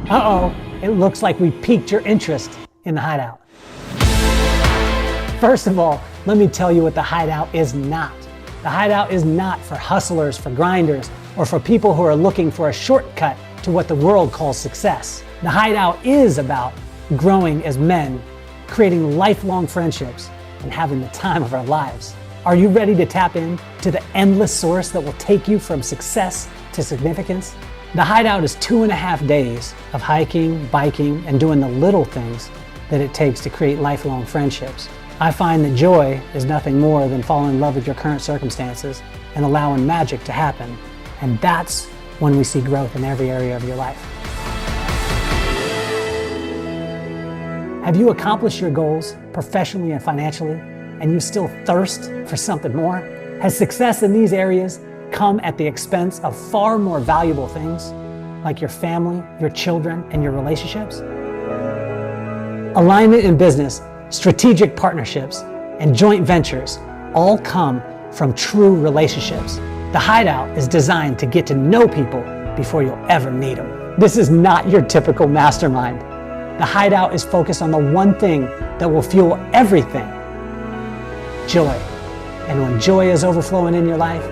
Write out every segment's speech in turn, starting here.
Uh-oh, it looks like we piqued your interest in the Hideout. First of all, let me tell you what the Hideout is not. The Hideout is not for hustlers, for grinders, or for people who are looking for a shortcut to what the world calls success. The Hideout is about growing as men, creating lifelong friendships, and having the time of our lives. Are you ready to tap into the endless source that will take you from success to significance? The Hideout is 2.5 days of hiking, biking, and doing the little things that it takes to create lifelong friendships. I find that joy is nothing more than falling in love with your current circumstances and allowing magic to happen. And that's when we see growth in every area of your life. Have you accomplished your goals professionally and financially, and you still thirst for something more? Has success in these areas come at the expense of far more valuable things, like your family, your children, and your relationships? Alignment in business, strategic partnerships, and joint ventures all come from true relationships. The Hideout is designed to get to know people before you'll ever meet them. This is not your typical mastermind. The Hideout is focused on the one thing that will fuel everything: joy. And when joy is overflowing in your life,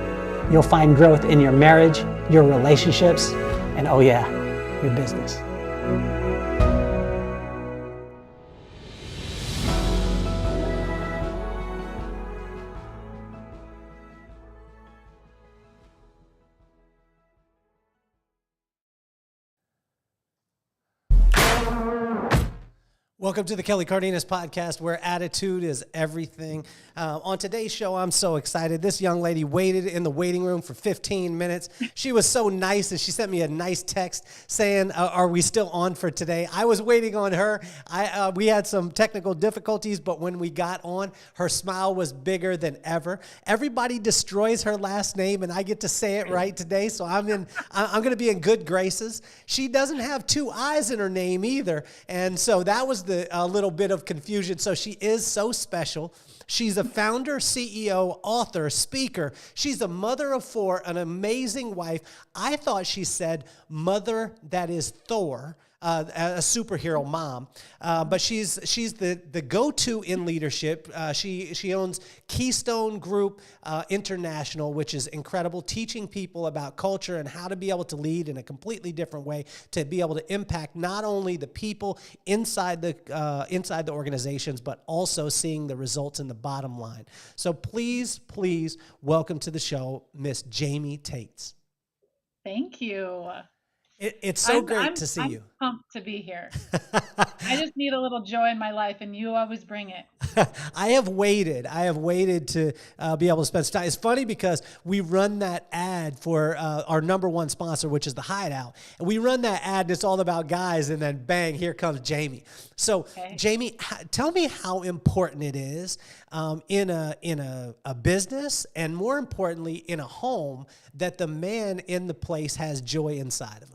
you'll find growth in your marriage, your relationships, and oh yeah, your business. Welcome to the Kelly Cardenas podcast, where attitude is everything. On today's show, I'm so excited. This young lady waited in the waiting room for 15 minutes. She was so nice, and she sent me a nice text saying, are we still on for today? I was waiting on her. We had some technical difficulties, but when we got on, her smile was bigger than ever. Everybody destroys her last name, and I get to say it right today, so I'm going to be in good graces. She doesn't have 2 I's in her name either, and so that was a little bit of confusion. So she is so special. She's a founder, CEO, author, speaker. She's a mother of 4, an amazing wife. I thought she said mother that is Thor, a superhero mom. But she's the go-to in leadership. She owns Keystone Group International, which is incredible, teaching people about culture and how to be able to lead in a completely different way, to be able to impact not only the people inside the organizations, but also seeing the results in the bottom line. So please welcome to the show, Miss Jaime Taets. Thank you. It's so great to see you. I'm pumped to be here. I just need a little joy in my life, and you always bring it. I have waited to be able to spend time. It's funny because we run that ad for our number one sponsor, which is the Hideout. And we run that ad, and it's all about guys, and then bang, here comes Jaime. So, okay. Jaime, tell me how important it is in a business, and more importantly, in a home, that the man in the place has joy inside of him.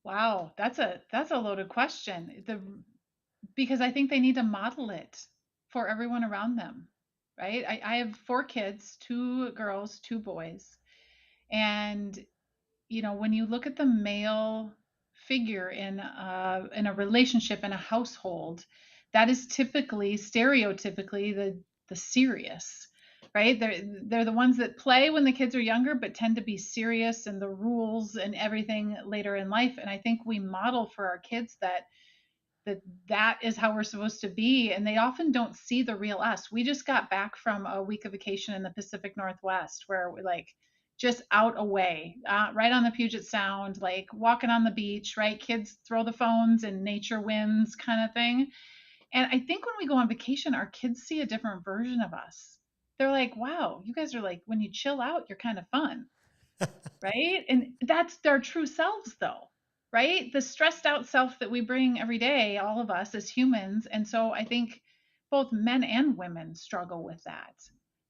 Wow, that's a loaded question. Because I think they need to model it for everyone around them, right? I have 4 kids, 2 girls, 2 boys. And, when you look at the male figure in a relationship, in a household, that is stereotypically the serious, right? They're the ones that play when the kids are younger, but tend to be serious, and the rules and everything later in life. And I think we model for our kids that is how we're supposed to be. And they often don't see the real us. We just got back from a week of vacation in the Pacific Northwest, where we're like just out away, right on the Puget Sound, like walking on the beach, right? Kids throw the phones and nature wins kind of thing. And I think when we go on vacation, our kids see a different version of us. They're like, wow, you guys are like, when you chill out, you're kind of fun, right? And that's their true selves, though, right? The stressed out self that we bring every day, all of us as humans. And so I think both men and women struggle with that.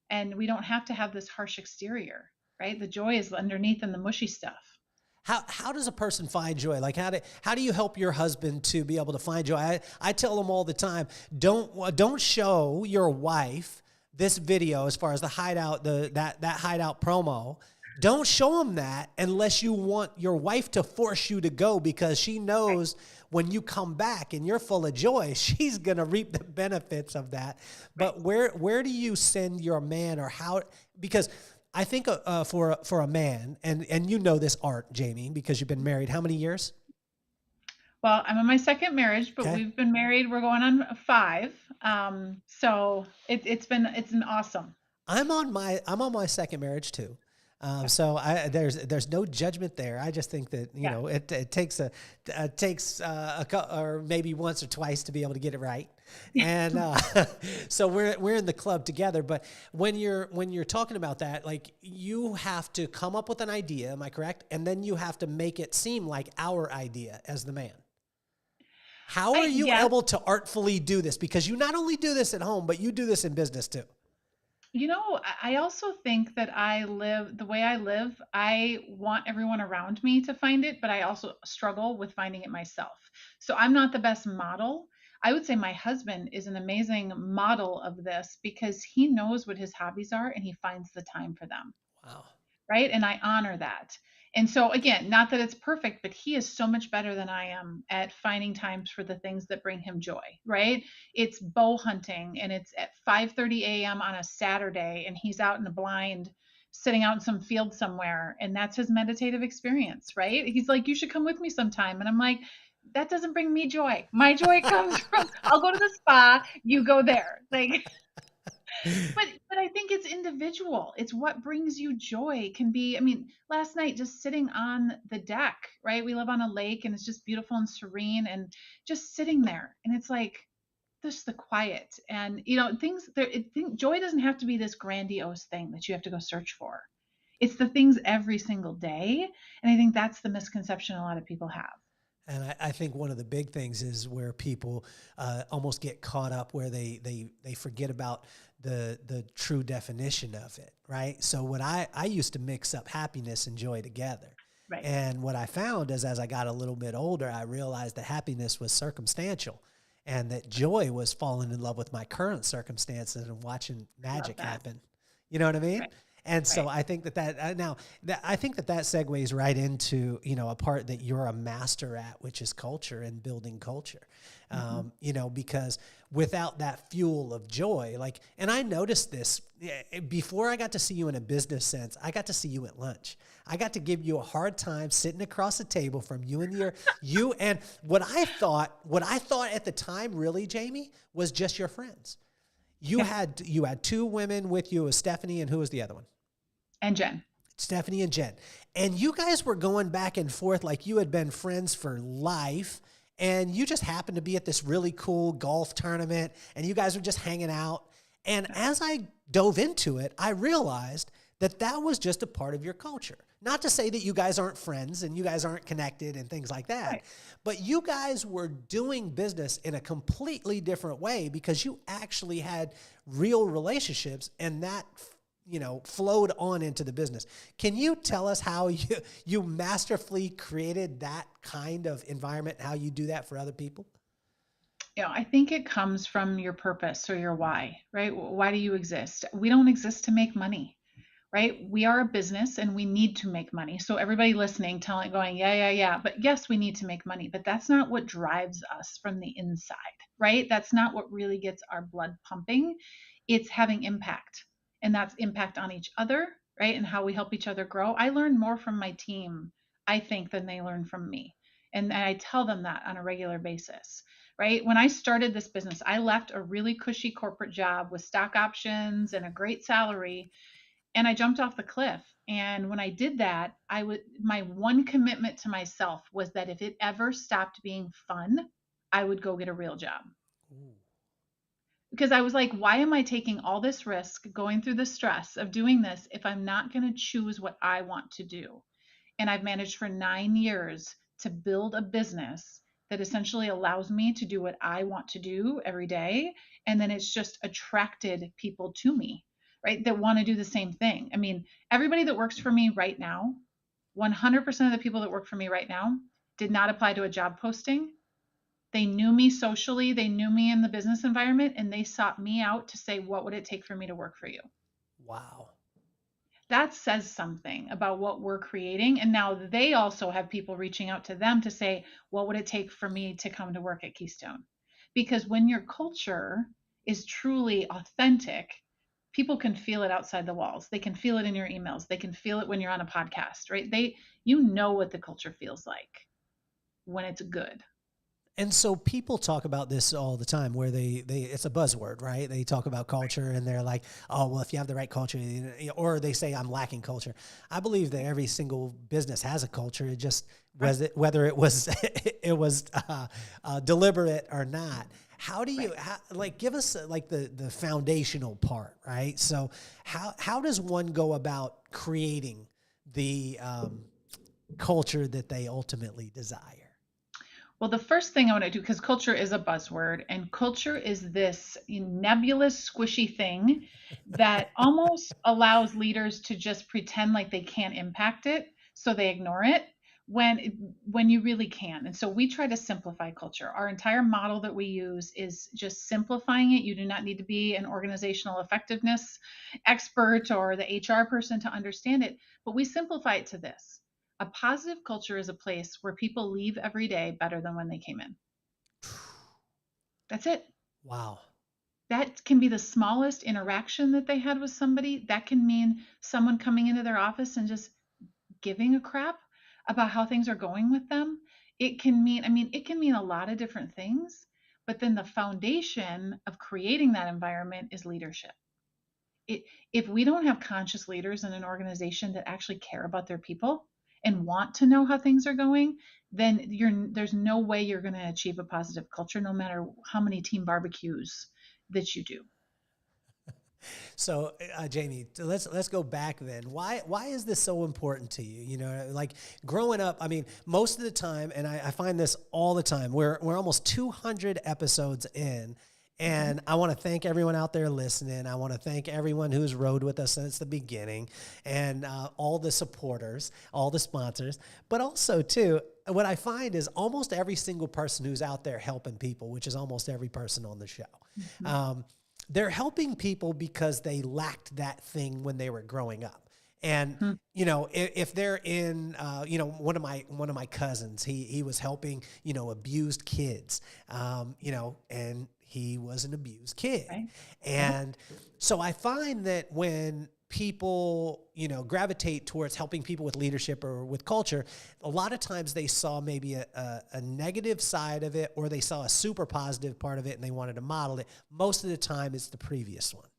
And we don't have to have this harsh exterior, right? The joy is underneath in the mushy stuff. How does a person find joy? Like, how do you help your husband to be able to find joy? I tell them all the time, don't show your wife this video as far as the Hideout, that Hideout promo. Don't show them that unless you want your wife to force you to go, because she knows when you come back and you're full of joy, she's going to reap the benefits of that. But where do you send your man, or how? Because I think for a man, and you know this art, Jamie, because you've been married how many years? Well, I'm in my second marriage, but Okay. we've been married. We're going on 5. So it's been awesome. I'm on my second marriage too. So there's no judgment there. I just think that, you know, it takes or maybe once or twice to be able to get it right. And so we're in the club together. But when you're talking about that, like, you have to come up with an idea, am I correct? And then you have to make it seem like our idea as the man. How are you able to artfully do this? Because you not only do this at home, but you do this in business too. You know, I also think that the way I live, I want everyone around me to find it, but I also struggle with finding it myself. So I'm not the best model. I would say my husband is an amazing model of this because he knows what his hobbies are and he finds the time for them. Wow. Right? And I honor that. And so again, not that it's perfect, but he is so much better than I am at finding times for the things that bring him joy, right? It's bow hunting and it's at 5:30 a.m. on a Saturday and he's out in the blind sitting out in some field somewhere, and that's his meditative experience, right? He's like, "You should come with me sometime." And I'm like, that doesn't bring me joy. My joy comes from I'll go to the spa, you go there. Like but I think it's individual. It's what brings you joy. Can be, I mean, last night just sitting on the deck, right? We live on a lake and it's just beautiful and serene, and just sitting there, and it's like just the quiet, and you know, joy doesn't have to be this grandiose thing that you have to go search for. It's the things every single day, and I think that's the misconception a lot of people have. And I think one of the big things is where people almost get caught up, where they forget about the true definition of it, right? So what I used to mix up happiness and joy together. Right. And what I found is, as I got a little bit older, I realized that happiness was circumstantial, and that joy was falling in love with my current circumstances and watching magic happen. You know what I mean? Right. And so I think I think that segues right into, you know, a part that you're a master at, which is culture and building culture. You know, because without that fuel of joy, like, and I noticed this before I got to see you in a business sense, I got to see you at lunch. I got to give you a hard time sitting across the table from you and what I thought at the time, really, Jamie, was just your friends. You had 2 women with you. It was Stephanie, and who was the other one? And Jen. Stephanie and Jen. And you guys were going back and forth like you had been friends for life. And you just happened to be at this really cool golf tournament, and you guys were just hanging out. And as I dove into it, I realized that that was just a part of your culture. Not to say that you guys aren't friends and you guys aren't connected and things like that, right, but you guys were doing business in a completely different way because you actually had real relationships, and that, you know, flowed on into the business. Can you tell us how you masterfully created that kind of environment, how you do that for other people? You know, I think it comes from your purpose or your why, right? Why do you exist? We don't exist to make money, right? We are a business and we need to make money. So everybody listening, going, yeah. But yes, we need to make money, but that's not what drives us from the inside, right? That's not what really gets our blood pumping. It's having impact, and that's impact on each other, right? And how we help each other grow. I learn more from my team, I think, than they learn from me. And I tell them that on a regular basis, right? When I started this business, I left a really cushy corporate job with stock options and a great salary, and I jumped off the cliff. And when I did that, my one commitment to myself was that if it ever stopped being fun, I would go get a real job. Ooh. Because I was like, why am I taking all this risk, going through the stress of doing this, if I'm not going to choose what I want to do? And I've managed for 9 years to build a business that essentially allows me to do what I want to do every day. And then it's just attracted people to me, right, that want to do the same thing. I mean, everybody that works for me right now, 100% of the people that work for me right now did not apply to a job posting. They knew me socially, they knew me in the business environment, and they sought me out to say, what would it take for me to work for you? Wow. that says something about what we're creating. And now they also have people reaching out to them to say, what would it take for me to come to work at Keystone? Because when your culture is truly authentic, people can feel it outside the walls. They can feel it in your emails. They can feel it when you're on a podcast, right? You know what the culture feels like when it's good. And so people talk about this all the time where it's a buzzword, right? They talk about culture and they're like, oh, well, if you have the right culture, or they say I'm lacking culture. I believe that every single business has a culture. It just whether it was deliberate or not. How do you give us like the foundational part, right? So how does one go about creating the culture that they ultimately desire? Well, the first thing I want to do, because culture is a buzzword, and culture is this nebulous, squishy thing that almost allows leaders to just pretend like they can't impact it, so they ignore it when you really can. And so we try to simplify culture. Our entire model that we use is just simplifying it. You do not need to be an organizational effectiveness expert or the HR person to understand it, but we simplify it to this. A positive culture is a place where people leave every day better than when they came in. That's it. Wow. That can be the smallest interaction that they had with somebody. That can mean someone coming into their office and just giving a crap about how things are going with them. It can mean a lot of different things, but then the foundation of creating that environment is leadership. If we don't have conscious leaders in an organization that actually care about their people and want to know how things are going, then there's no way you're going to achieve a positive culture, no matter how many team barbecues that you do. So, Jamie, let's go back then. Why is this so important to you? You know, like growing up, I mean, most of the time, and I find this all the time, we're almost 200 episodes in. And I want to thank everyone out there listening. I want to thank everyone who's rode with us since the beginning, and all the supporters, all the sponsors. But also, too, what I find is almost every single person who's out there helping people, which is almost every person on the show. Mm-hmm. They're helping people because they lacked that thing when they were growing up. And, you know, if they're in, you know, one of my cousins, he was helping, you know, abused kids, you know, and he was an abused kid. Right. And so I find that when people, you know, gravitate towards helping people with leadership or with culture, a lot of times they saw maybe a negative side of it, or they saw a super positive part of it and they wanted to model it. Most of the time it's the previous one.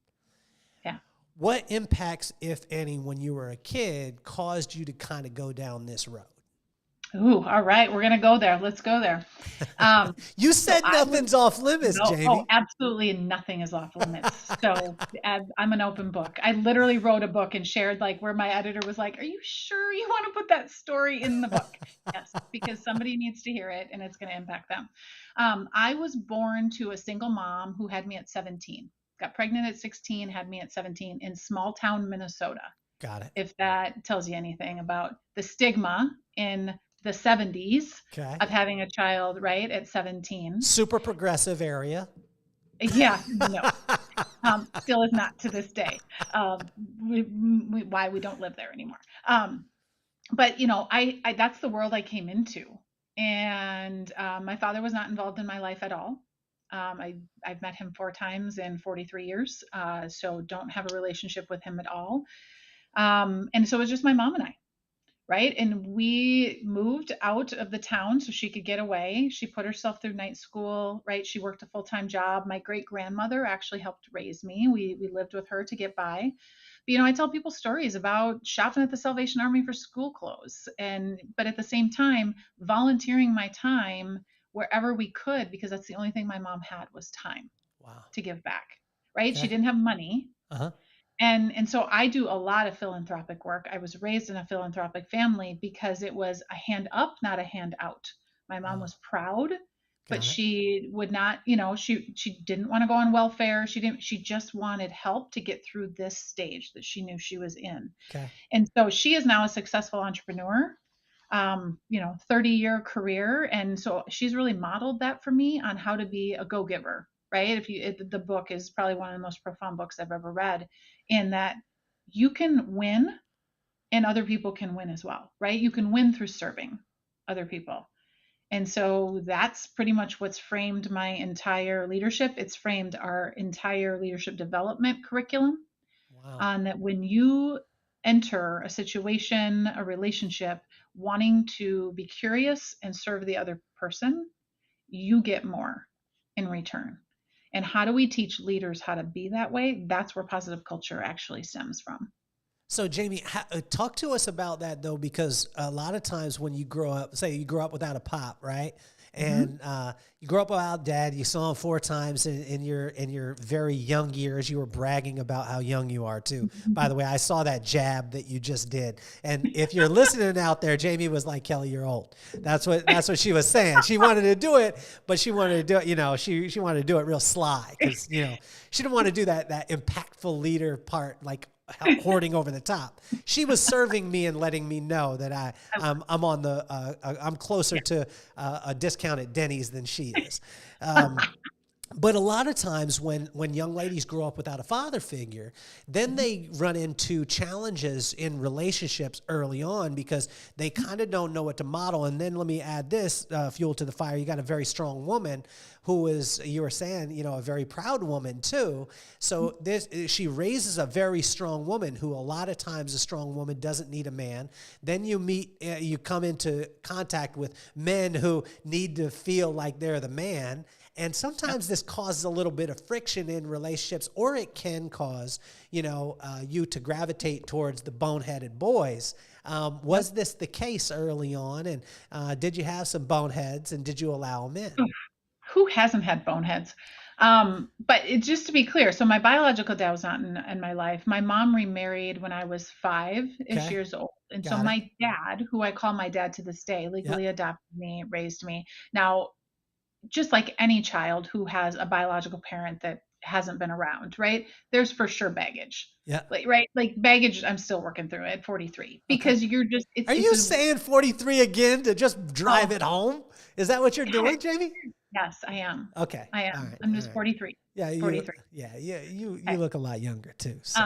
Yeah. What impacts, if any, when you were a kid caused you to kind of go down this road? Ooh, all right. We're going to go there. Let's go there. You said nothing's off limits, Jamie. Oh, absolutely nothing is off limits. So I'm an open book. I literally wrote a book and shared, like, where my editor was like, are you sure you want to put that story in the book? Yes, because somebody needs to hear it and it's going to impact them. I was born to a single mom who had me at 17. Got pregnant at 16, had me at 17 in small town Minnesota. Got it. If that tells you anything about the stigma in the 70s of having a child, right, at 17. Super progressive area. Yeah, no. Still is not to this day. Why we don't live there anymore. But, you know, I that's the world I came into. And my father was not involved in my life at all. I've met him 4 times in 43 years, so don't have a relationship with him at all. And so it was just my mom and I. Right. And we moved out of the town so she could get away. She put herself through night school. Right. She worked a full-time job. My great grandmother actually helped raise me. We lived with her to get by. But, you know, I tell people stories about shopping at the Salvation Army for school clothes, but at the same time, volunteering my time wherever we could, because that's the only thing my mom had was time. Wow. To give back. Right. Okay. She didn't have money. Uh-huh. And so I do a lot of philanthropic work. I was raised in a philanthropic family because it was a hand up, not a hand out. My mom was proud, but she would not, you know, she didn't want to go on welfare. She just wanted help to get through this stage that she knew she was in. Okay. And so she is now a successful entrepreneur, you know, 30-year career. And so she's really modeled that for me on how to be a go-giver. Right. The book is probably one of the most profound books I've ever read, in that you can win and other people can win as well, right? You can win through serving other people. And so that's pretty much what's framed my entire leadership. It's framed our entire leadership development curriculum Wow. on that when you enter a situation, a relationship, wanting to be curious and serve the other person, you get more in return. And how do we teach leaders how to be that way? That's where positive culture actually stems from. So Jamie, talk to us about that though, because a lot of times when you grow up, say you grow up without a pop, right? And you grew up without dad, you saw him 4 times in your very young years. You were bragging about how young you are too. By the way, I saw that jab that you just did. And if you're listening out there, Jamie was like, Kelly, you're old. That's what she was saying. She wanted to do it, but she wanted to do it, you know, she wanted to do it real sly because, you know, she didn't want to do that impactful leader part, like hoarding over the top. She was serving me and letting me know that I'm on the I'm closer to a discount at Denny's than she is. But a lot of times when young ladies grow up without a father figure, then they run into challenges in relationships early on because they kind of don't know what to model. And then let me add this, fuel to the fire. You got a very strong woman who is, you were saying, you know, a very proud woman too. So she raises a very strong woman who a lot of times a strong woman doesn't need a man. Then you come into contact with men who need to feel like they're the man. And sometimes this causes a little bit of friction in relationships, or it can cause, you know, you to gravitate towards the boneheaded boys. Was this the case early on? And did you have some boneheads, and did you allow them in? Who hasn't had boneheads? But just to be clear, so my biological dad was not in my life. My mom remarried when I was 5-ish years old. And so my dad, who I call my dad to this day, legally adopted me, raised me. Now, just like any child who has a biological parent that hasn't been around, right? There's for sure baggage. Yeah. Like baggage, I'm still working through at 43 because you're just, Are you saying 43 again to just drive it home? Is that what you're doing, Jamie? Yes, I am. Okay. I am. Right. I'm just 43. Yeah. 43. You look a lot younger too. So.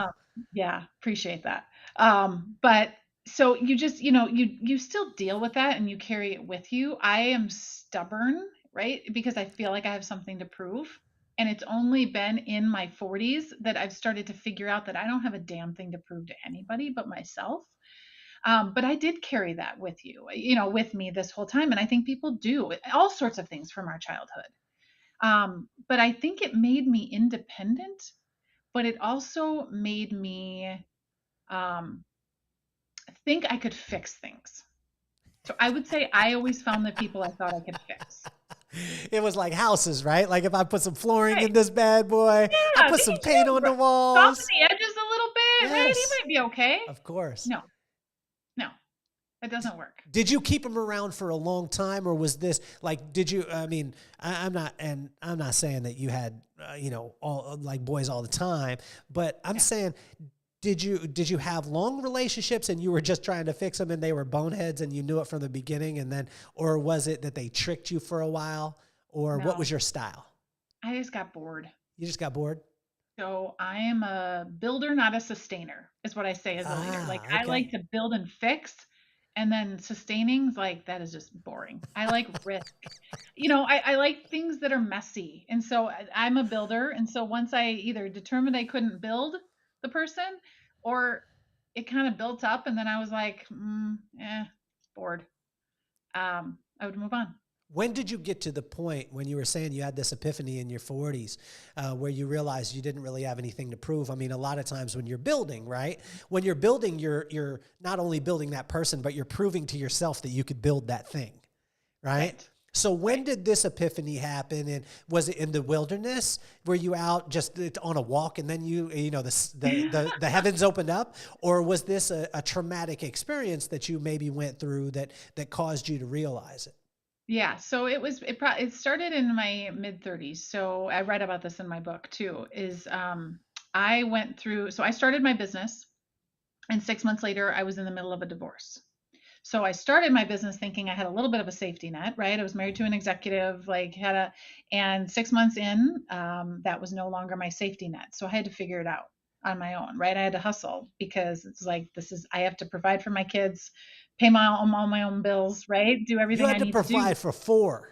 Yeah. Appreciate that. But so you just, you know, you still deal with that and you carry it with you. I am stubborn, right? Because I feel like I have something to prove. And it's only been in my 40s that I've started to figure out that I don't have a damn thing to prove to anybody but myself. But I did carry that with with me this whole time. And I think people do all sorts of things from our childhood. But I think it made me independent, but it also made me think I could fix things. So I would say I always found the people I thought I could fix. It was like houses, right? Like if I put some flooring in this bad boy, I put some paint on the walls. Soften the edges a little bit, right? He might be okay. Of course. No, that doesn't work. Did you keep him around for a long time, or was this like, did you, I mean, I'm not saying that you had, all like boys all the time, but I'm saying, did you have long relationships and you were just trying to fix them and they were boneheads and you knew it from the beginning, and then, or was it that they tricked you for a while, or what was your style? I just got bored. You just got bored? So I am a builder, not a sustainer, is what I say as a leader. Like I like to build and fix, and then sustaining's like, that is just boring. I like risk. I like things that are messy. And so I'm a builder. And so once I either determined I couldn't build the person, or it kind of built up and then I was like, bored. I would move on. When did you get to the point when you were saying you had this epiphany in your 40s where you realized you didn't really have anything to prove? I mean, a lot of times when you're building, right? When you're building, you're not only building that person, but you're proving to yourself that you could build that thing, right? So when did this epiphany happen? And was it in the wilderness? Were you out just on a walk and then the heavens opened up? Or was this a traumatic experience that you maybe went through that caused you to realize it? Yeah, so it started in my mid 30s. So I read about this in my book too, I started my business and 6 months later I was in the middle of a divorce. So I started my business thinking I had a little bit of a safety net, right? I was married to an executive, and 6 months in, that was no longer my safety net. So I had to figure it out. on my own, right? I had to hustle because it's like, I have to provide for my kids, pay all my own bills, right? Do You everything I had to need to do. provide for four,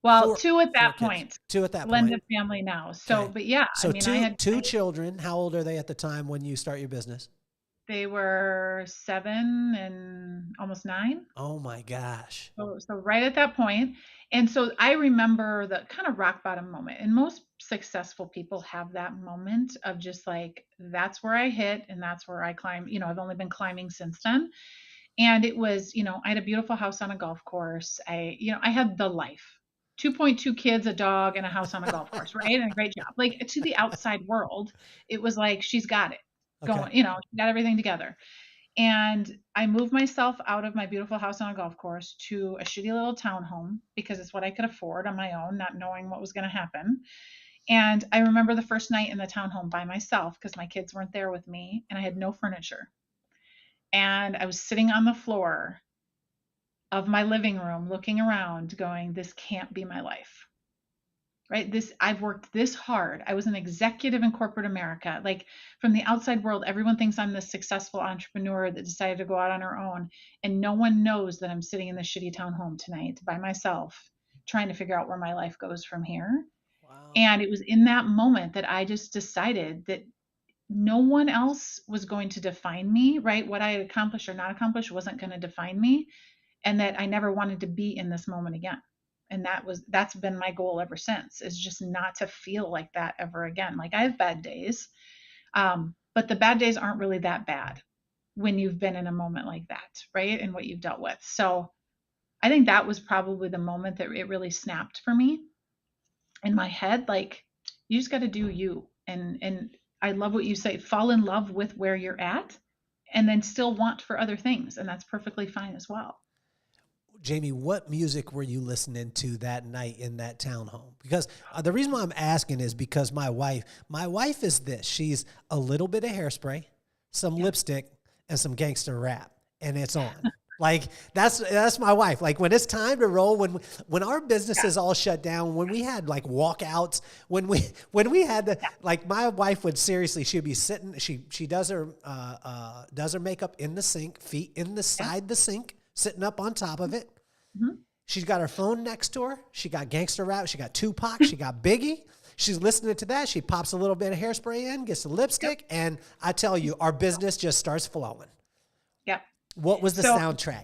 Well, four, two at four that kids. point, Two at that point. blended family now. So, Okay. but yeah, I So mean, I had, two children. How old are they at the time when you start your business? they were 7 and almost 9. Oh my gosh. So right at that point. And so I remember the kind of rock bottom moment. And most successful people have that moment of just like, that's where I hit and that's where I climb. I've only been climbing since then. And it was, I had a beautiful house on a golf course. I had the life. 2.2 kids, a dog, and a house on a golf course, right? And a great job. Like to the outside world, it was like she's got it Okay. going, she got everything together. And I moved myself out of my beautiful house on a golf course to a shitty little townhome because it's what I could afford on my own, not knowing what was going to happen. And I remember the first night in the townhome by myself because my kids weren't there with me and I had no furniture. And I was sitting on the floor of my living room looking around going, this can't be my life. Right? I've worked this hard. I was an executive in corporate America. Like from the outside world, everyone thinks I'm this successful entrepreneur that decided to go out on her own. And no one knows that I'm sitting in this shitty townhome tonight by myself, trying to figure out where my life goes from here. Wow. And it was in that moment that I just decided that no one else was going to define me, right? What I had accomplished or not accomplished wasn't going to define me, and that I never wanted to be in this moment again. And that's been my goal ever since, is just not to feel like that ever again. Like I have bad days, but the bad days aren't really that bad when you've been in a moment like that, right? And what you've dealt with. So I think that was probably the moment that it really snapped for me in my head. Like you just got to do you. And I love what you say, fall in love with where you're at and then still want for other things. And that's perfectly fine as well. Jaime, what music were you listening to that night in that townhome? Because the reason why I'm asking is because my wife is this. She's a little bit of Hairspray, some lipstick, and some gangster rap, and it's on. Like that's my wife. Like when it's time to roll, when our business is all shut down, when we had like walkouts, when we had to, like my wife would seriously, she'd be sitting, she does her makeup in the sink, feet in the side the sink, sitting up on top of it. Mm-hmm. She's got her phone next to her. She got gangster rap. She got Tupac. She got Biggie. She's listening to that. She pops a little bit of Hairspray in, gets the lipstick, and I tell you, our business just starts flowing. Yep. What was the soundtrack?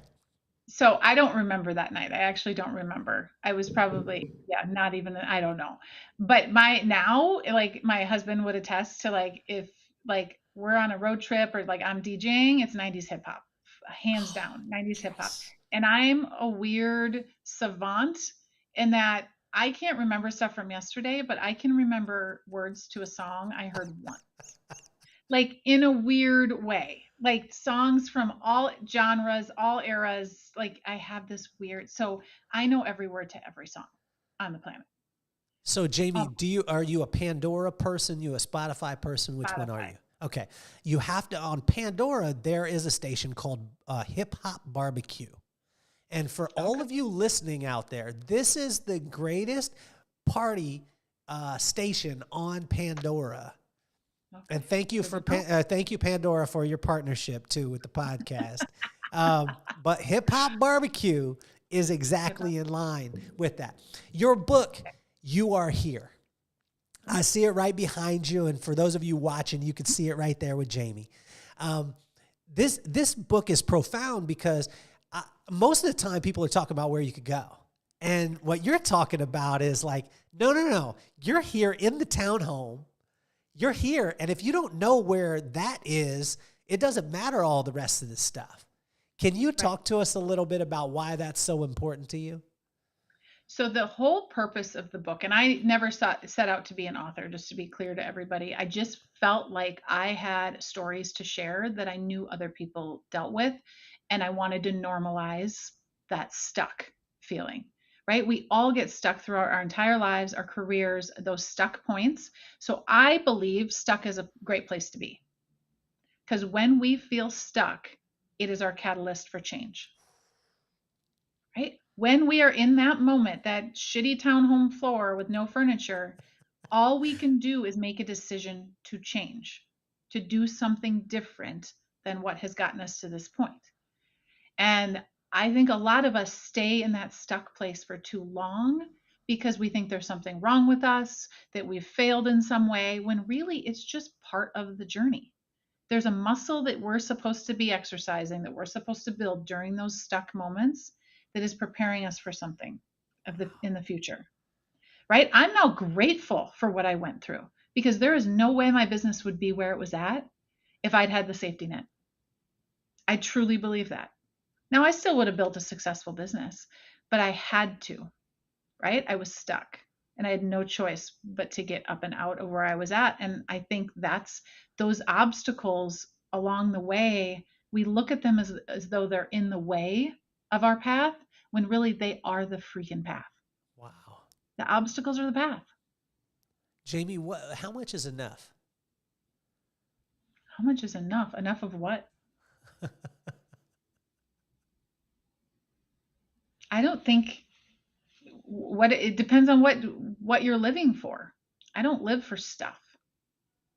So I don't remember that night. I actually don't remember. I was probably, not even, I don't know. But like my husband would attest to like, if like we're on a road trip or like I'm DJing, it's 90s hip hop, hands down, 90s hip hop. And I'm a weird savant in that I can't remember stuff from yesterday, but I can remember words to a song I heard once. Like in a weird way, like songs from all genres, all eras. Like I have this weird, so I know every word to every song on the planet. So Jaime, are you a Pandora person? You a Spotify person? Which one are you? Okay. You have to, on Pandora, there is a station called Hip Hop Barbecue. And for all of you listening out there, this is the greatest party station on Pandora. Okay. And thank you thank you Pandora for your partnership too with the podcast. But Hip Hop Barbecue is exactly in line with that. Your book, You Are Here. I see it right behind you, and for those of you watching, you can see it right there with Jaime. This book is profound because most of the time people are talking about where you could go. And what you're talking about is like, no. You're here in the townhome. You're here. And if you don't know where that is, it doesn't matter all the rest of this stuff. Can you talk to us a little bit about why that's so important to you? So the whole purpose of the book, and I never set out to be an author, just to be clear to everybody. I just felt like I had stories to share that I knew other people dealt with. And I wanted to normalize that stuck feeling, right? We all get stuck throughout our entire lives, our careers, those stuck points. So I believe stuck is a great place to be. Because when we feel stuck, it is our catalyst for change, right? When we are in that moment, that shitty townhome floor with no furniture, all we can do is make a decision to change. to do something different than what has gotten us to this point. And I think a lot of us stay in that stuck place for too long because we think there's something wrong with us, that we've failed in some way, when really it's just part of the journey. There's a muscle that we're supposed to be exercising, that we're supposed to build during those stuck moments, that is preparing us for something in the future. Right? I'm now grateful for what I went through, because there is no way my business would be where it was at if I'd had the safety net. I truly believe that. Now, I still would have built a successful business, but I had to, right? I was stuck and I had no choice but to get up and out of where I was at. And I think that's those obstacles along the way, we look at them as though they're in the way of our path, when really they are the freaking path. Wow. The obstacles are the path. Jaime, how much is enough? How much is enough? Enough of what? I don't think it depends on what you're living for. I don't live for stuff.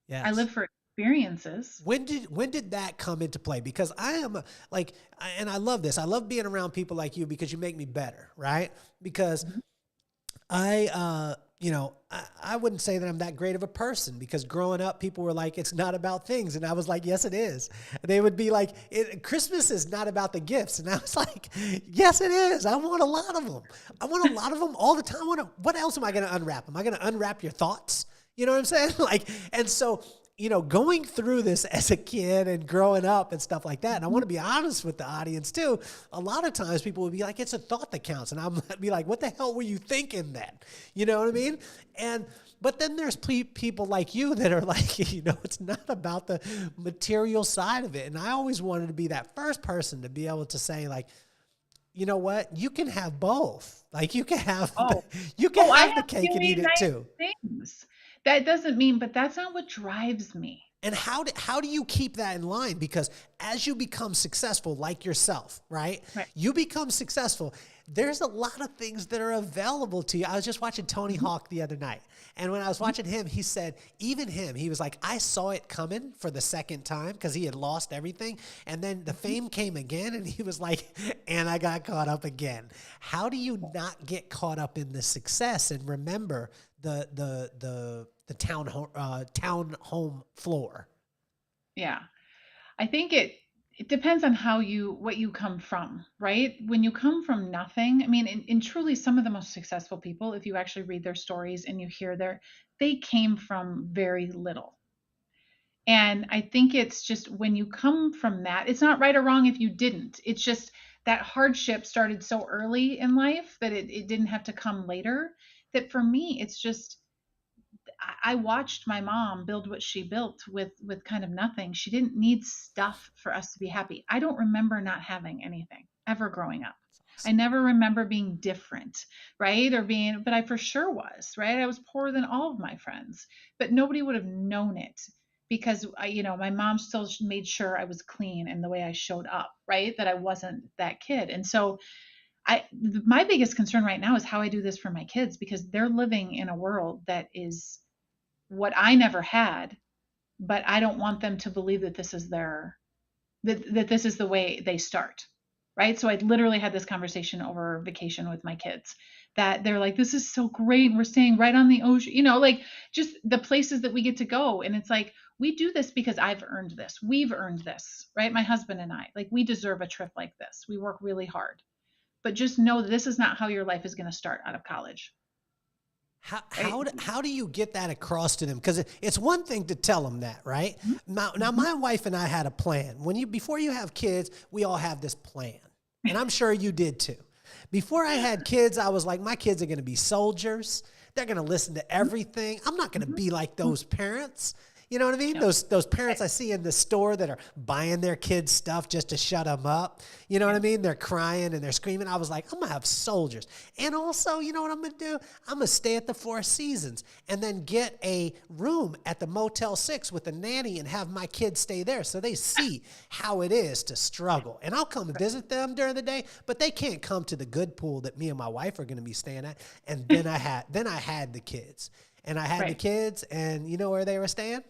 Yes. I live for experiences. When did that come into play? Because I am and I love this. I love being around people like you because you make me better, right? Because I wouldn't say that I'm that great of a person, because growing up, people were like, it's not about things. And I was like, yes, it is. They would be like, Christmas is not about the gifts. And I was like, yes, it is. I want a lot of them. I want a lot of them all the time. What else am I going to unwrap? Am I going to unwrap your thoughts? You know what I'm saying? And so, going through this as a kid and growing up and stuff like that. And I want to be honest with the audience too. A lot of times people would be like, it's a thought that counts. And I'd be like, what the hell were you thinking then? You know what I mean? But then there's people like you that are like, it's not about the material side of it. And I always wanted to be that first person to be able to say, like, you know what? You can have both. Like, you can have, have the cake and eat it too. Things. That doesn't mean, but that's not what drives me. And how do you keep that in line? Because as you become successful, like yourself, right? You become successful. There's a lot of things that are available to you. I was just watching Tony Hawk the other night. And when I was watching him, he said, he was like, I saw it coming for the second time because he had lost everything. And then the fame came again, and he was like, and I got caught up again. How do you not get caught up in the success and remember the town home floor? Yeah. I think it depends on what you come from, right? When you come from nothing, I mean, and truly some of the most successful people, if you actually read their stories and you hear they came from very little. And I think it's just when you come from that, it's not right or wrong if you didn't. It's just that hardship started so early in life that it didn't have to come later. That for me, it's just, I watched my mom build what she built with kind of nothing. She didn't need stuff for us to be happy. I don't remember not having anything ever growing up. I never remember being different, right? But I for sure was, right? I was poorer than all of my friends, but nobody would have known it because my mom still made sure I was clean and the way I showed up, right? That I wasn't that kid. And so my biggest concern right now is how I do this for my kids, because they're living in a world that is what I never had, but I don't want them to believe that this is that this is the way they start, right? So I literally had this conversation over vacation with my kids that they're like, this is so great. We're staying right on the ocean, like just the places that we get to go. And it's like, we do this because I've earned this. We've earned this, right? My husband and I, like, we deserve a trip like this. We work really hard, but just know that this is not how your life is going to start out of college. How do you get that across to them? Because it's one thing to tell them that, right? Now, my wife and I had a plan. Before you have kids, we all have this plan. And I'm sure you did too. Before I had kids, I was like, my kids are going to be soldiers. They're going to listen to everything. I'm not going to be like those parents. You know what I mean? No. Those parents I see in the store that are buying their kids stuff just to shut them up. You know what I mean? They're crying and they're screaming. I was like, I'm going to have soldiers. And also, you know what I'm going to do? I'm going to stay at the Four Seasons and then get a room at the Motel 6 with a nanny and have my kids stay there so they see how it is to struggle. And I'll come and visit them during the day, but they can't come to the good pool that me and my wife are going to be staying at. And then I had the kids. And I had the kids, and you know where they were staying?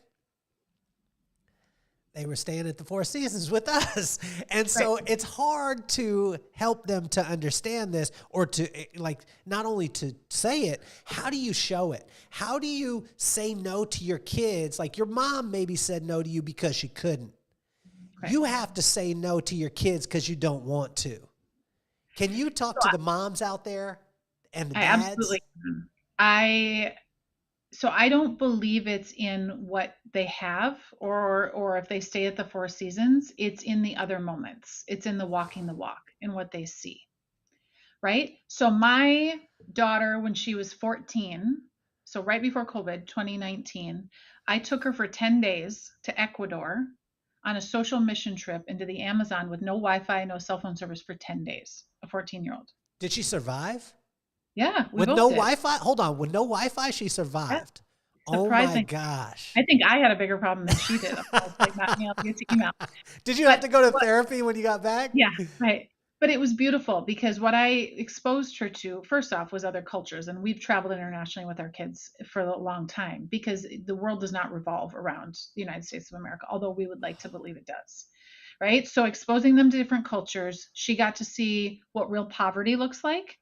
They were staying at the Four Seasons with us. And so it's hard to help them to understand this, or to like, not only to say it, how do you show it? How do you say no to your kids? Like your mom maybe said no to you because she couldn't. Right. You have to say no to your kids because you don't want to. Can you talk to the moms out there and the dads? Absolutely. So I don't believe it's in what they have or if they stay at the Four Seasons. It's in the other moments. It's in the walking the walk and what they see. Right? So my daughter, when she was 14, so right before COVID, 2019, I took her for 10 days to Ecuador on a social mission trip into the Amazon with no Wi-Fi, no cell phone service for 10 days, a 14-year-old. Did she survive? Yeah, with no Wi-Fi? Hold on, with no Wi-Fi, she survived. Yeah. Oh my gosh! I think I had a bigger problem than she did. Like not being able to get to email. Did you have to go to therapy when you got back? Yeah, right. But it was beautiful because what I exposed her to, first off, was other cultures, and we've traveled internationally with our kids for a long time because the world does not revolve around the United States of America, although we would like to believe it does. Right? So exposing them to different cultures, she got to see what real poverty looks like.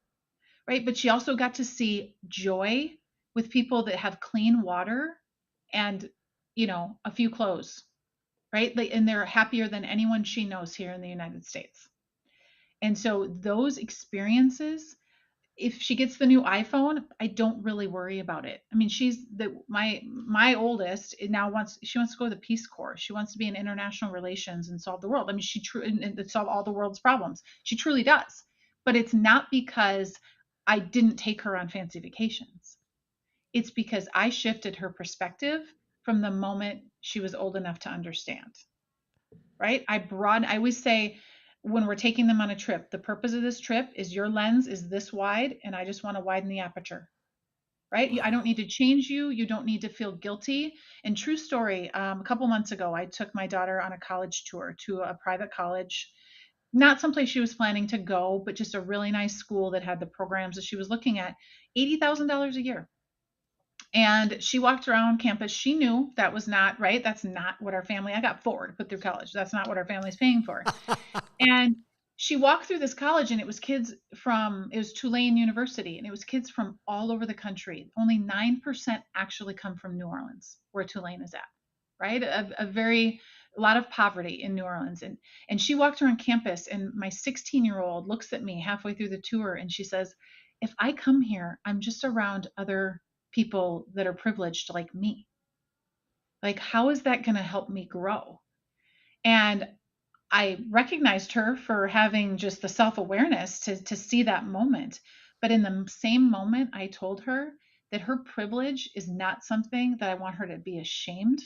Right? But she also got to see joy with people that have clean water and, a few clothes, right? And they're happier than anyone she knows here in the United States. And so those experiences, if she gets the new iPhone, I don't really worry about it. I mean, my oldest now wants to go to the Peace Corps. She wants to be in international relations and solve the world. I mean, and solve all the world's problems. She truly does. But it's not because I didn't take her on fancy vacations. It's because I shifted her perspective from the moment she was old enough to understand, right? I always say when we're taking them on a trip, the purpose of this trip is your lens is this wide, and I just want to widen the aperture, right? I don't need to change you. You don't need to feel guilty. And true story, a couple months ago, I took my daughter on a college tour to a private college. Not someplace she was planning to go, but just a really nice school that had the programs that she was looking at, $80,000 a year. And she walked around campus. She knew that was not right. That's not what our family, I got 4 to put through college. That's not what our family's paying for. And she walked through this college and it was Tulane University, and it was kids from all over the country. Only 9% actually come from New Orleans, where Tulane is at, right? A lot of poverty in New Orleans. And she walked around campus, and my 16-year-old looks at me halfway through the tour and she says, if I come here, I'm just around other people that are privileged like me. Like, how is that going to help me grow? And I recognized her for having just the self-awareness to see that moment. But in the same moment, I told her that her privilege is not something that I want her to be ashamed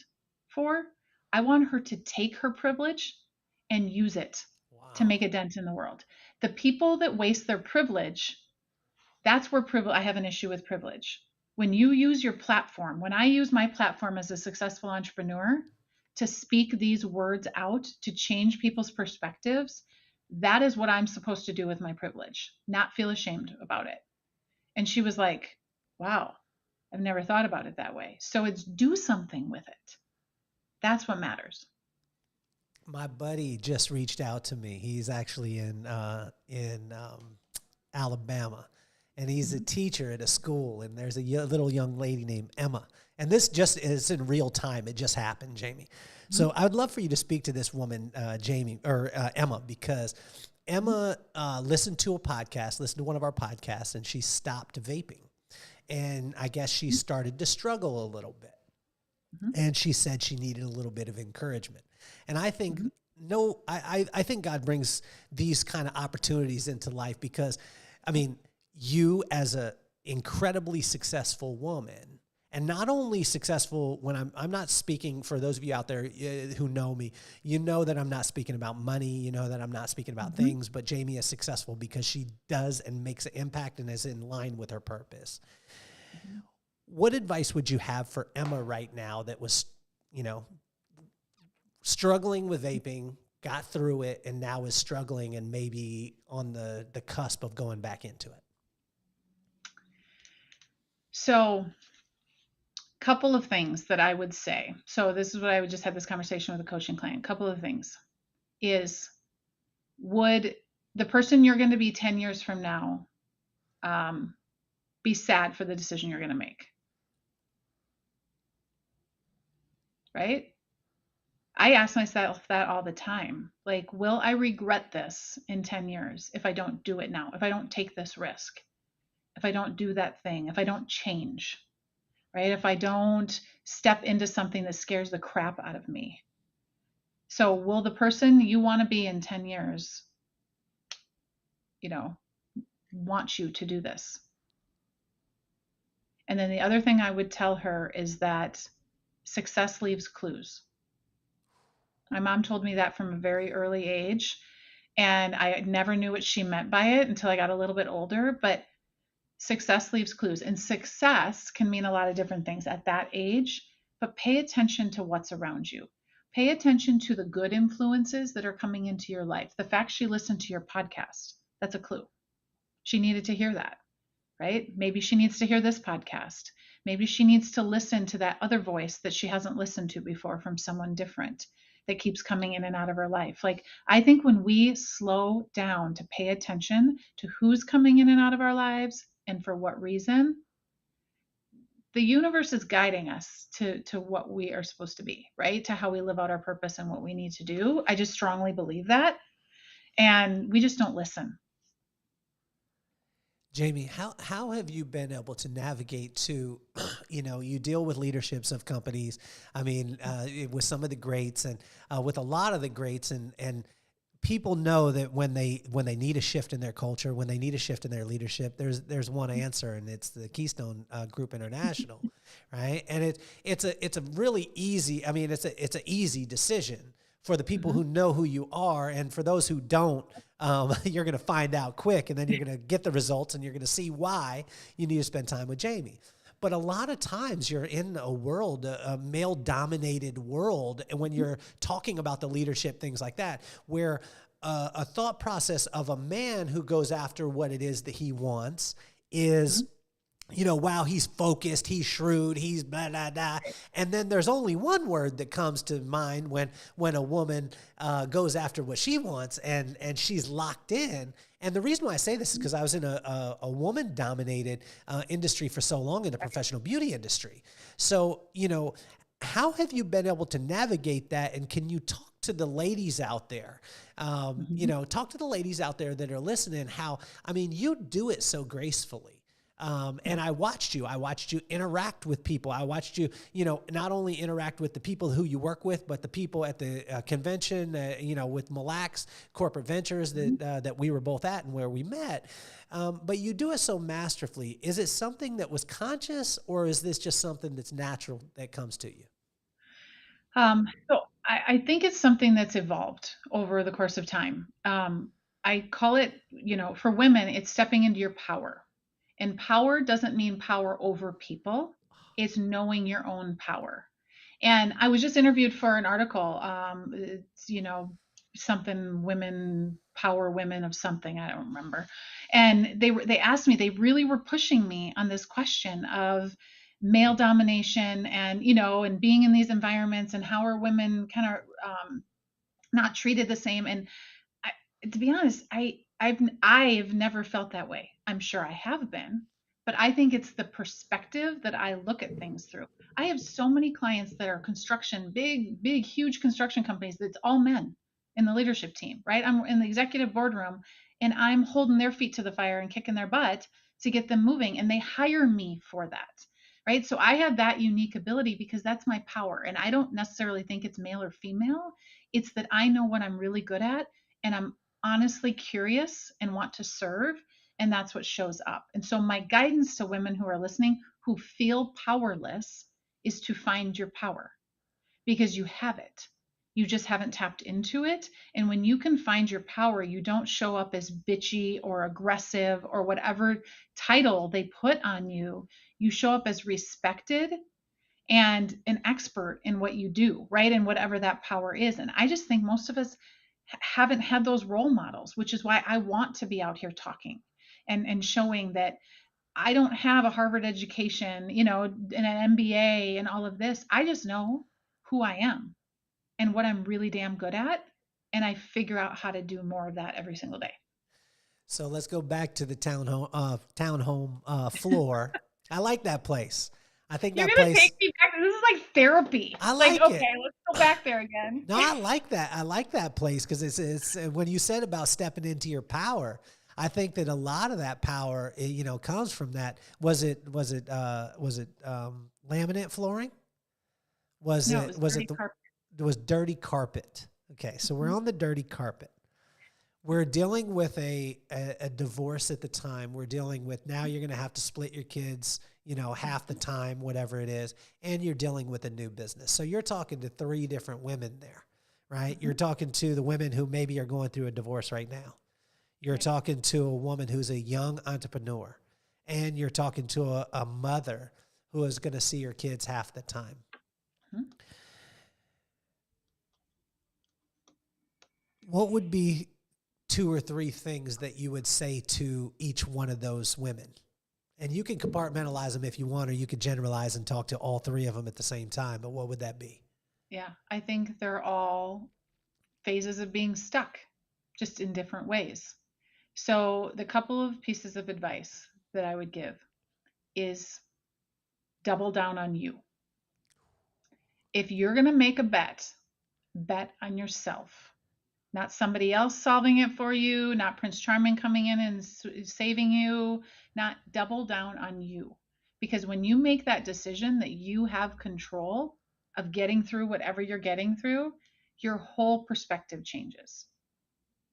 for. I want her to take her privilege and use it to make a dent in the world. The people that waste their privilege, that's where I have an issue with privilege. When you use your platform, when I use my platform as a successful entrepreneur to speak these words out, to change people's perspectives, that is what I'm supposed to do with my privilege, not feel ashamed about it. And she was like, wow, I've never thought about it that way. So it's do something with it. That's what matters. My buddy just reached out to me. He's actually in Alabama. And he's a teacher at a school, and there's a little young lady named Emma. And this just is in real time. It just happened, Jamie. So I would love for you to speak to this woman, Emma, because Emma listened to one of our podcasts, and she stopped vaping. And I guess she started to struggle a little bit. And she said she needed a little bit of encouragement. And I think, I think God brings these kind of opportunities into life because, I mean, you as a incredibly successful woman, and not only successful when I'm not speaking, for those of you out there who know me, you know that I'm not speaking about money, you know that I'm not speaking about things, but Jamie is successful because she does and makes an impact and is in line with her purpose. What advice would you have for Emma right now that was, struggling with vaping, got through it, and now is struggling and maybe on the cusp of going back into it? So couple of things that I would say. So this is what I would just have this conversation with a coaching client. Couple of things is, would the person you're going to be 10 years from now be sad for the decision you're going to make? Right? I ask myself that all the time. Like, will I regret this in 10 years if I don't do it now? If I don't take this risk? If I don't do that thing? If I don't change? Right? If I don't step into something that scares the crap out of me. So will the person you want to be in 10 years, want you to do this? And then the other thing I would tell her is that success leaves clues. My mom told me that from a very early age, and I never knew what she meant by it until I got a little bit older. But success leaves clues, and success can mean a lot of different things at that age, but pay attention to what's around you. Pay attention to the good influences that are coming into your life. The fact she listened to your podcast, that's a clue. She needed to hear that, right? Maybe she needs to hear this podcast. Maybe she needs to listen to that other voice that she hasn't listened to before from someone different that keeps coming in and out of her life. Like, I think when we slow down to pay attention to who's coming in and out of our lives and for what reason, the universe is guiding us to what we are supposed to be, right? To how we live out our purpose and what we need to do. I just strongly believe that. And we just don't listen. Jaime, how have you been able to navigate to, you deal with leaderships of companies, with some of the greats and with a lot of the greats, and people know that when they need a shift in their culture, when they need a shift in their leadership, there's one answer, and it's the Keystone Group International, right? And it's a really easy, it's an easy decision for the people who know who you are, and for those who don't, you're going to find out quick, and then you're going to get the results, and you're going to see why you need to spend time with Jaime. But a lot of times you're in a world, a male-dominated world, and when you're talking about the leadership, things like that, where a thought process of a man who goes after what it is that he wants is, wow, he's focused, he's shrewd, he's blah, blah, blah. And then there's only one word that comes to mind when a woman goes after what she wants, and she's locked in. And the reason why I say this is because I was in a woman-dominated industry for so long, in the professional beauty industry. So, how have you been able to navigate that? And can you talk to the ladies out there? Talk to the ladies out there that are listening, you do it so gracefully. And I watched you interact with people. I watched you, not only interact with the people who you work with, but the people at the convention, with Mille Lacs Corporate Ventures that we were both at and where we met. But you do it so masterfully. Is it something that was conscious, or is this just something that's natural that comes to you? So I think it's something that's evolved over the course of time. I call it, for women, it's stepping into your power. And power doesn't mean power over people. It's knowing your own power. And I was just interviewed for an article, something women, power women of something, I don't remember. And they asked me, they really were pushing me on this question of male domination and, and being in these environments, and how are women kind of not treated the same. And to be honest, I've never felt that way. I'm sure I have been, but I think it's the perspective that I look at things through. I have so many clients that are construction, big, huge construction companies that's all men in the leadership team, right? I'm in the executive boardroom, and I'm holding their feet to the fire and kicking their butt to get them moving, and they hire me for that, right? So I have that unique ability because that's my power, and I don't necessarily think it's male or female. It's that I know what I'm really good at, and I'm honestly curious and want to serve, and that's what shows up. And so my guidance to women who are listening who feel powerless is to find your power, because you have it. You just haven't tapped into it. And when you can find your power, you don't show up as bitchy or aggressive or whatever title they put on you. You show up as respected and an expert in what you do, right? And whatever that power is. And I just think most of us haven't had those role models, which is why I want to be out here talking and showing that I don't have a Harvard education, and an MBA and all of this. I just know who I am and what I'm really damn good at. And I figure out how to do more of that every single day. So let's go back to the townhome floor. I like that place. I think You're that going to place, take me back. This is like therapy. I Like, like it. okay, let's go back there again. No, I like that. I like that place because it's when you said about stepping into your power, I think that a lot of that power, comes from that. Was it laminate flooring? No, it was dirty It carpet. was dirty carpet? Okay, so we're on the dirty carpet. We're dealing with a divorce at the time. We're dealing with now you're going to have to split your kids, half the time, whatever it is, and you're dealing with a new business. So you're talking to 3 different women there, right? You're talking to the women who maybe are going through a divorce right now. You're talking to a woman who's a young entrepreneur, and you're talking to a mother who is going to see her kids half the time. What would be 2 or 3 things that you would say to each one of those women? And you can compartmentalize them if you want, or you could generalize and talk to all 3 of them at the same time. But what would that be? Yeah, I think they're all phases of being stuck, just in different ways. So the couple of pieces of advice that I would give is double down on you. If you're going to make a bet on yourself. Not somebody else solving it for you, not Prince Charming coming in and saving you, not double down on you. Because when you make that decision that you have control of getting through whatever you're getting through, your whole perspective changes,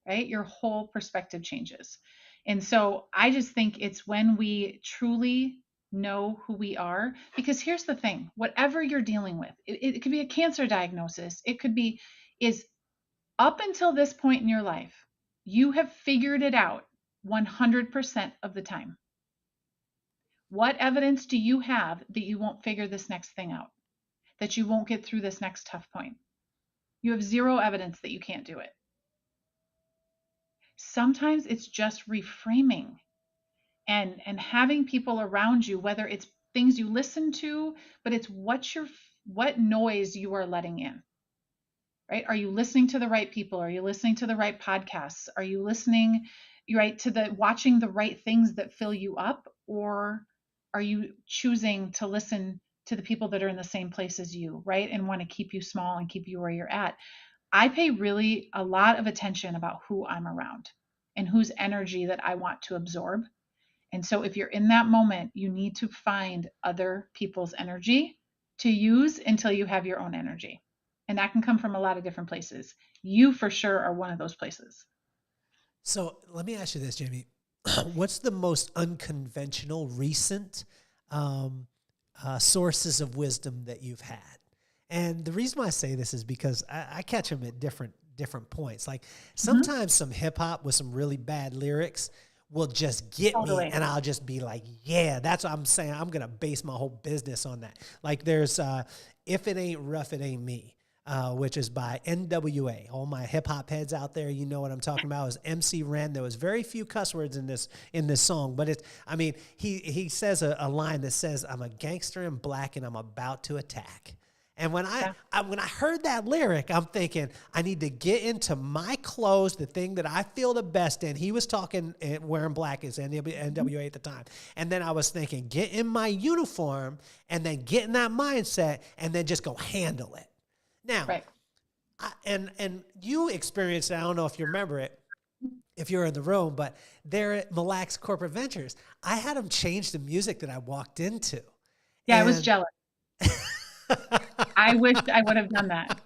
right? Your whole perspective changes. And so I just think it's when we truly know who we are, because here's the thing, whatever you're dealing with, it could be a cancer diagnosis, it could be, is up until this point in your life, you have figured it out 100% of the time. What evidence do you have that you won't figure this next thing out? That you won't get through this next tough point? You have 0 evidence that you can't do it. Sometimes it's just reframing and having people around you, whether it's things you listen to, but it's what noise you are letting in. Right? Are you listening to the right people? Are you listening to the right podcasts? Are you listening, watching the right things that fill you up? Or are you choosing to listen to the people that are in the same place as you, right? And want to keep you small and keep you where you're at. I pay really a lot of attention about who I'm around and whose energy that I want to absorb. And so if you're in that moment, you need to find other people's energy to use until you have your own energy. And that can come from a lot of different places. You for sure are one of those places. So let me ask you this, Jamie. What's the most unconventional recent sources of wisdom that you've had? And the reason why I say this is because I catch them at different points. Like sometimes some hip hop with some really bad lyrics will just get me, and I'll just be like, yeah, that's what I'm saying. I'm going to base my whole business on that. Like there's If It Ain't Rough, It Ain't Me. Which is by NWA. All my hip hop heads out there, you know what I'm talking about. It was MC Ren. There was very few cuss words in this song, but he says a line that says, "I'm a gangster in black and I'm about to attack." And when I heard that lyric, I'm thinking, I need to get into my clothes, the thing that I feel the best in. He was talking wearing black as NWA at the time. And then I was thinking, get in my uniform and then get in that mindset and then just go handle it. Now, right. And you experienced it, I don't know if you remember it, if you're in the room, but there at Mille Lacs Corporate Ventures, I had them change the music that I walked into. Yeah, I was jealous. I wished I would have done that.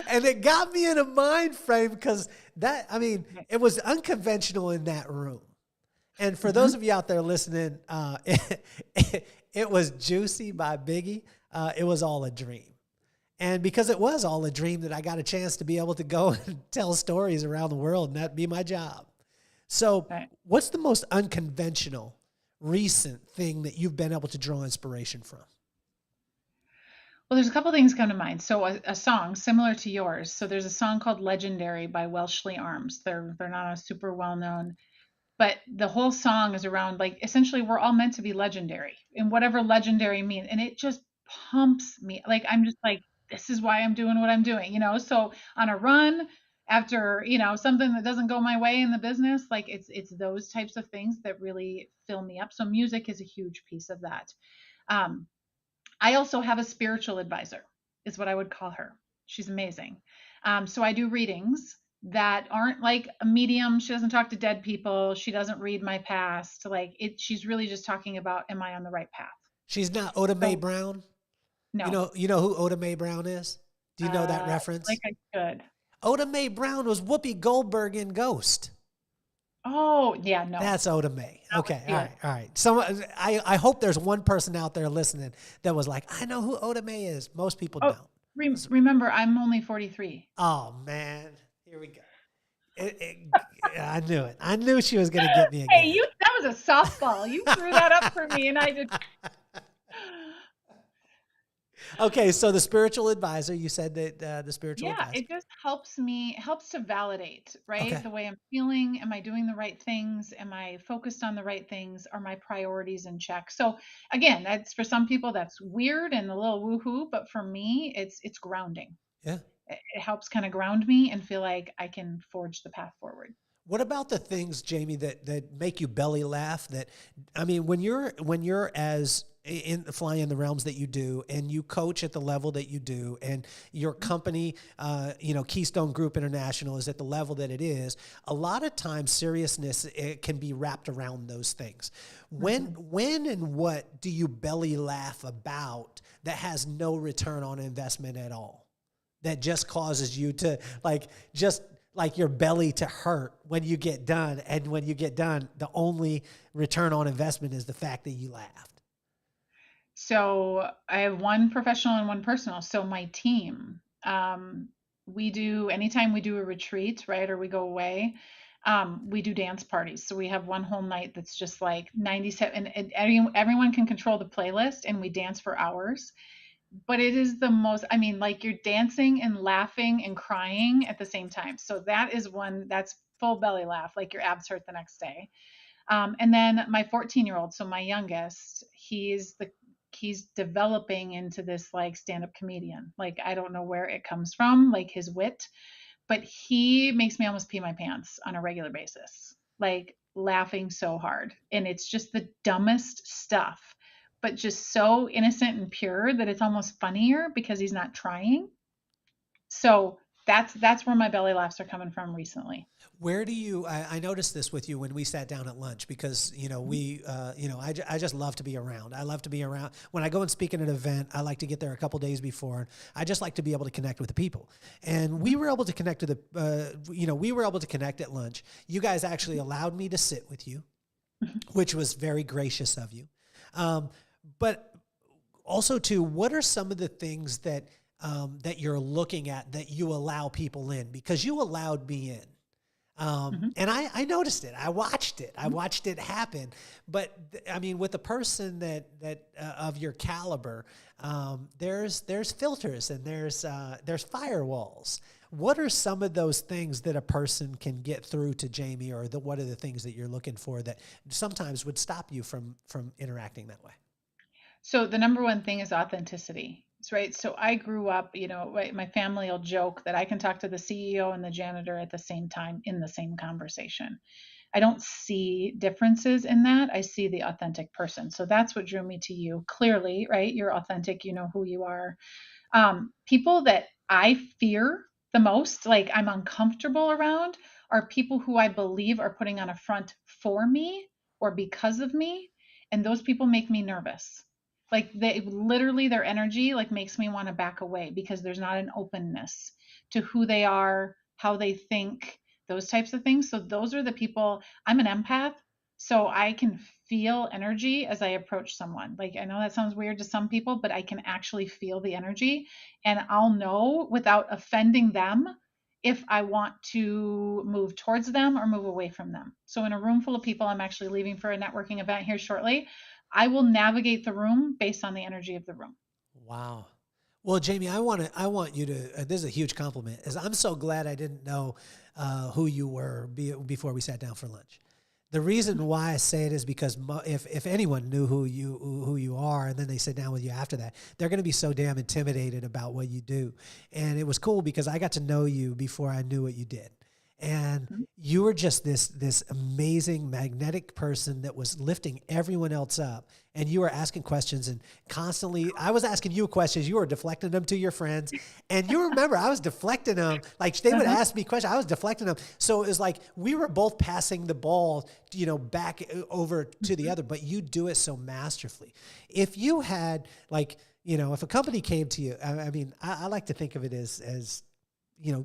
And it got me in a mind frame because it was unconventional in that room. And for those of you out there listening, it was Juicy by Biggie. It was all a dream. And because it was all a dream that I got a chance to be able to go and tell stories around the world, and that'd be my job. So what's the most unconventional recent thing that you've been able to draw inspiration from? Well, there's a couple things come to mind. So a song similar to yours. So there's a song called Legendary by Welshly Arms. They're not a super well-known But the whole song is around, like, essentially we're all meant to be legendary, and whatever legendary means. And it just pumps me. Like, I'm just like, this is why I'm doing what I'm doing, So on a run, after, something that doesn't go my way in the business, like, it's those types of things that really fill me up. So music is a huge piece of that. Um, I also have a spiritual advisor, is what I would call her. She's amazing. So I do readings that aren't like a medium. She doesn't talk to dead people. She doesn't read my past. Like, she's really just talking about, am I on the right path? She's not Oda Mae So, Brown. no. You know who Oda Mae Brown is? Do you know that reference? Like I should. Oda Mae Brown was Whoopi Goldberg in Ghost. Oh, yeah, no. That's Oda Mae. Okay, Yeah. all right. So I hope there's one person out there listening that was like, I know who Oda Mae is. Most people don't. Remember, I'm only 43. Oh man, here we go. I knew it. I knew she was going to get me again. Hey, that was a softball. You threw that up for me, and I just. Okay, so the spiritual advisor, you said that the spiritual advisor. It just helps to validate, right? Okay. The way I'm feeling. Am I doing the right things? Am I focused on the right things? Are my priorities in check? So again, that's, for some people, that's weird and a little woohoo, but for me, it's grounding. Yeah. It helps kind of ground me and feel like I can forge the path forward. What about the things, Jamie, that make you belly laugh? That, I mean, when you're as fly in the realms that you do, and you coach at the level that you do, and your company, Keystone Group International, is at the level that it is, a lot of times seriousness, it can be wrapped around those things. When and what do you belly laugh about that has no return on investment at all? That just causes you to like your belly to hurt when you get done. And when you get done, the only return on investment is the fact that you laughed. So I have one professional and one personal. So my team, anytime we do a retreat, right, or we go away, we do dance parties. So we have one whole night that's just like 97, and everyone can control the playlist, and we dance for hours. But it is the most, like, you're dancing and laughing and crying at the same time. So that's full belly laugh, like your abs hurt the next day. And then my 14-year-old, so my youngest, he's developing into this like stand-up comedian. Like, I don't know where it comes from, like his wit, but he makes me almost pee my pants on a regular basis, like laughing so hard. And it's just the dumbest stuff, but just so innocent and pure that it's almost funnier because he's not trying. So that's where my belly laughs are coming from recently. Where do you, I noticed this with you when we sat down at lunch, because, I just love to be around. I love to be around. When I go and speak at an event, I like to get there a couple days before. I just like to be able to connect with the people. And we were able to connect we were able to connect at lunch. You guys actually allowed me to sit with you, which was very gracious of you. But also too, what are some of the things that you're looking at that you allow people in? Because you allowed me in. And I noticed it. I watched it. I watched it happen. But with a person that of your caliber, there's filters and there's firewalls. What are some of those things that a person can get through to Jamie, or what are the things that you're looking for that sometimes would stop you from interacting that way? So the number one thing is authenticity, right? So I grew up, my family will joke that I can talk to the CEO and the janitor at the same time in the same conversation. I don't see differences in that. I see the authentic person. So that's what drew me to you. Clearly, right? You're authentic. You know who you are. People that I fear the most, like I'm uncomfortable around, are people who I believe are putting on a front for me or because of me. And those people make me nervous. Like, their energy like makes me want to back away, because there's not an openness to who they are, how they think, those types of things. So those are the people. I'm an empath, so I can feel energy as I approach someone. Like, I know that sounds weird to some people, but I can actually feel the energy, and I'll know without offending them if I want to move towards them or move away from them. So in a room full of people, I'm actually leaving for a networking event here shortly, I will navigate the room based on the energy of the room. Wow. Well, Jamie, I want you to, this is a huge compliment, is I'm so glad I didn't know who you were before we sat down for lunch. The reason why I say it is because if anyone knew who you are, and then they sit down with you after that, they're going to be so damn intimidated about what you do. And it was cool because I got to know you before I knew what you did. And you were just this amazing magnetic person that was lifting everyone else up. And you were asking questions and constantly, I was asking you questions. You were deflecting them to your friends. And you remember, I was deflecting them. Like they would ask me questions. I was deflecting them. So it was like, we were both passing the ball, back over to the other, but you do it so masterfully. If you had if a company came to you, I like to think of it as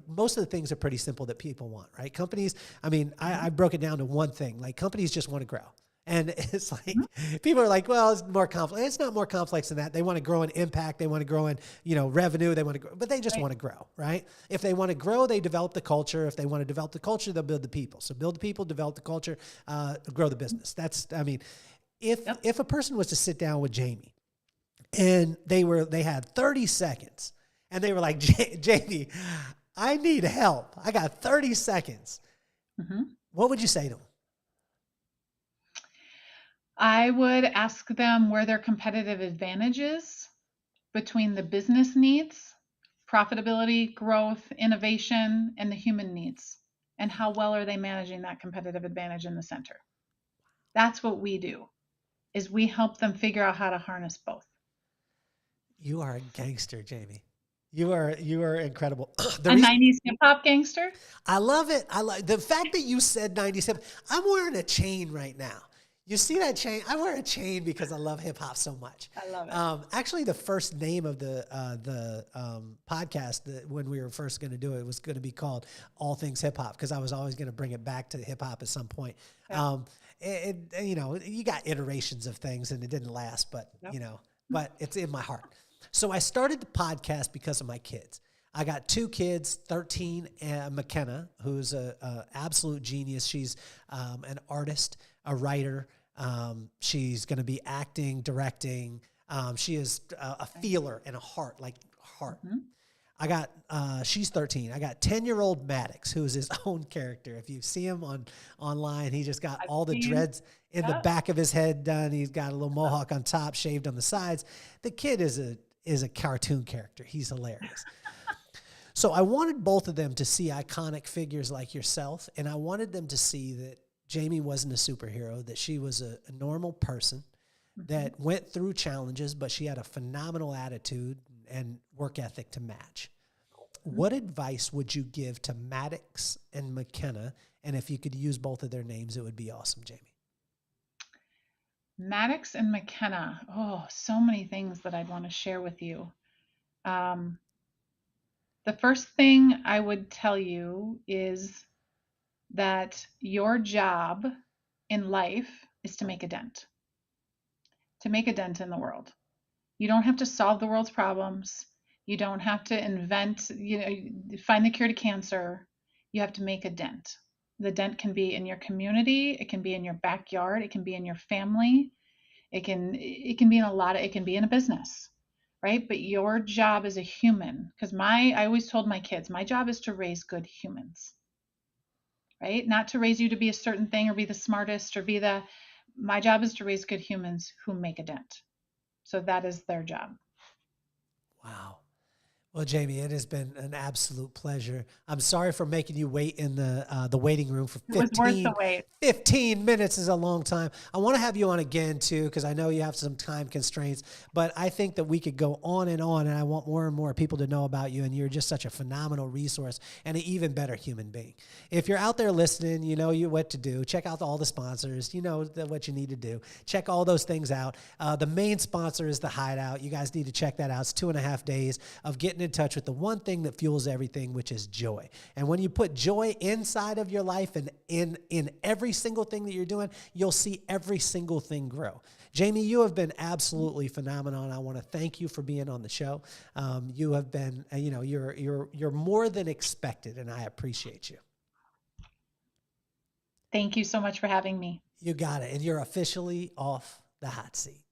most of the things are pretty simple that people want, right? Companies, I broke it down to one thing. Like companies just want to grow. And it's like, people are like, well, it's more complex. It's not more complex than that. They want to grow in impact. They want to grow in, revenue. They want to grow, but they just want to grow, right? If they want to grow, they develop the culture. If they want to develop the culture, they'll build the people. So build the people, develop the culture, grow the business. If a person was to sit down with Jamie and they had 30 seconds and they were like, Jamie, I need help. I got 30 seconds. What would you say to them? I would ask them where their competitive advantage is between the business needs, profitability, growth, innovation, and the human needs, and how well are they managing that competitive advantage in the center. That's what we do, is we help them figure out how to harness both. You are a gangster, Jamie. You are incredible. A 90s hip hop gangster. I love it. I like the fact that you said 90s hip. I'm wearing a chain right now. You see that chain? I wear a chain because I love hip hop so much. I love it. Actually, the first name of the podcast when we were first going to do it was going to be called All Things Hip Hop because I was always going to bring it back to hip hop at some point. Yeah. You got iterations of things and it didn't last, but but it's in my heart. So I started the podcast because of my kids. I got two kids, 13, and McKenna, who's a absolute genius. She's an artist, a writer. She's going to be acting, directing. She is a feeler and a heart. I got, she's 13. I got 10-year-old Maddox, who is his own character. If you see him online, he just got all the dreads in the back of his head done. He's got a little mohawk on top, shaved on the sides. The kid is a cartoon character. He's hilarious. So I wanted both of them to see iconic figures like yourself, and I wanted them to see that Jamie wasn't a superhero, that she was a normal person that went through challenges, but she had a phenomenal attitude and work ethic to match. What advice would you give to Maddox and McKenna? And if you could use both of their names, it would be awesome, Jamie. Maddox and McKenna. Oh, so many things that I'd want to share with you. The first thing I would tell you is that your job in life is to make a dent in the world. You don't have to solve the world's problems. You don't have to invent, find the cure to cancer. You have to make a dent. The dent can be in your community. It can be in your backyard. It can be in your family. It can be in it can be in a business, right? But your job as a human, because I always told my kids, my job is to raise good humans, right? Not to raise you to be a certain thing or be the smartest or my job is to raise good humans who make a dent. So that is their job. Wow. Well, Jamie, it has been an absolute pleasure. I'm sorry for making you wait in the waiting room for 15, it was worth the wait. 15 minutes is a long time. I want to have you on again, too, because I know you have some time constraints. But I think that we could go on, and I want more and more people to know about you, and you're just such a phenomenal resource and an even better human being. If you're out there listening, you know what to do. Check out all the sponsors. You know what you need to do. Check all those things out. The main sponsor is The Hideout. You guys need to check that out. It's 2.5 days of getting in touch with the one thing that fuels everything, which is joy. And when you put joy inside of your life and in every single thing that you're doing, you'll see every single thing grow. Jamie, you have been absolutely phenomenal, and I want to thank you for being on the show. You have been, you're more than expected, and I appreciate you. Thank you so much for having me. You got it, and you're officially off the hot seat.